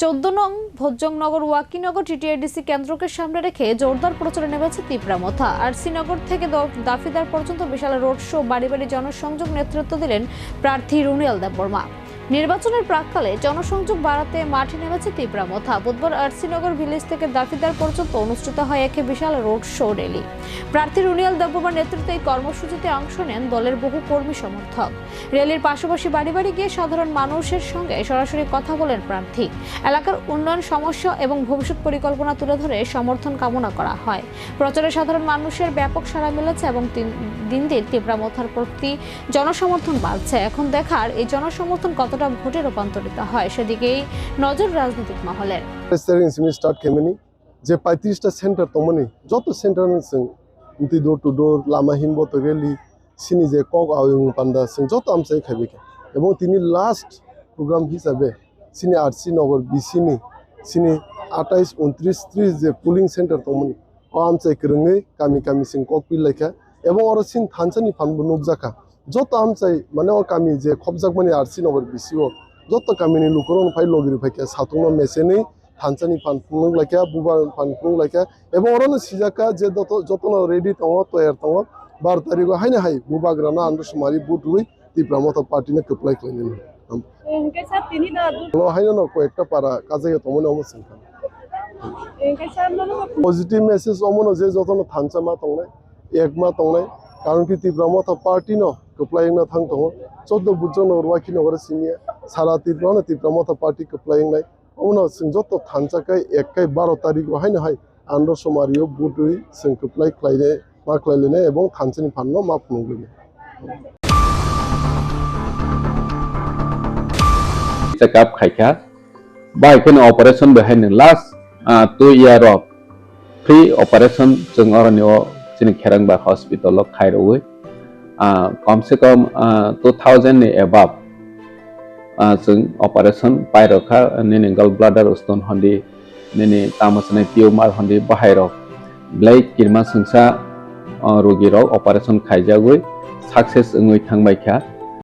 14 নং ভোজ্জংনগর ওয়াকিনগর টিটিআইডিসি কেন্দ্রকে সামনে রেখে জোরদার প্রচারে নেমেছে তিপ্রামথা। আর শ্রীনগর থেকে দাফিদার পর্যন্ত বিশাল রোড শো, বাড়ি বাড়ি জনসংযোগ নেতৃত্ব দিলেন প্রার্থী রুনিয়াল দেববর্মা। নির্বাচনের প্রাক্কালে জনসংযোগ বাড়াতে মাঠে নেমেছে তিপ্রামথা। বুধবার আরসিনগর ভিলেজ থেকে দাফিদার পর্যন্ত অনুষ্ঠিত হয় এক বিশাল রোড শো র্যালি। প্রার্থী রুনিয়াল দেববর্মার নেতৃত্বে এই কর্মসূচিতে অংশ নেন দলের বহু কর্মী সমর্থক। র্যালির পাশাপাশি বাড়ি বাড়ি গিয়ে সাধারণ মানুষের সঙ্গে সরাসরি কথা বলেন প্রার্থী। এলাকার উন্নয়ন সমস্যা এবং ভবিষ্যৎ পরিকল্পনা তুলে ধরে সমর্থন কামনা করা হয়। প্রচারে সাধারণ মানুষের ব্যাপক সাড়া মিলেছে এবং দিন দিন তিপ্রামথার প্রতি জনসমর্থন বাড়ছে। এখন দেখার এই জনসমর্থন কতটা ভোটে রূপান্তরিত হয় সেদিকেই নজর রাজনৈতিক মহলের। যে 35টা সেন্টার তমনি যত সেন্টার ডোর টু ডোর লামা হিনব তো রেলি সিনি যে কক আউং পান্ডা যত আমসাই খাইবে এবং তিনি লাস্ট প্রোগ্রাম হিসাবে সিনি আরসিনগর বিসিনি সিনি 28, 29, 30 যে পুলিং সেন্টার তমনি ও আমসাই করঙে কামি কামি সিং কক পিলাইখা এবং ওর সিন থানসানি ফানবো নুকজাকা যত আমসাই মানে ও কামি যে খবজাক মানে আরসিনগর বিসিও যত কামিনি লুকরন ফাই লগিরি ফাইকা সাতুনো মেসেনি থানসানি ফানফুং লাইকা বুবা ফানফুং লাইকা এবং ওরনো সিজাকা যে যতন রেডি দङ তৈয়ার দङ 12 তারিখ হাইনে হাই বুবা গ্রানা আন্ডার সুমারি বুটুই তিপ্রামথা পার্টিনে কপ্লাই ক্লাইনি হাইনে ন কয়েকটা পারা কাজে তমনে অমসিন পজিটিভ মেসেজ অমন যে যতন থানসামা দংনাই একমা দংনাই কারণ কি তিপ্রামথা পার্টি ন কপ্লাই না থাং দङ 14 বুজন ওরওয়াকি নগরে সিনিয়া সারা তিপ্রামথা পার্টি কপ্লাই নাই অমন যত থানসাকাই 12 তারিখ হাইনে হাই আন্ডার সুমারিও বুটুই কপ্লাই ক্লাইনে মা ক্লাইলেনে এবং থানসানি ফান্ন মা ফুংলেনে চেকআপ খাইখা বা এখানে operation behind last 2 year of free operation जों अरनियो जोंनि खेरांबा हस्पिटाल खायरौै कम से कम 2000 नि above जों अपारेशन पाइरखा नेनि गल ब्लाडर स्टोन हन्दि नेनि तामसने टिउमार हन्दि बाहायरक ब्लाइक किरमा संसा रोगिरक अपारेशन खायजागै सक्सेस ओङै थांबायखा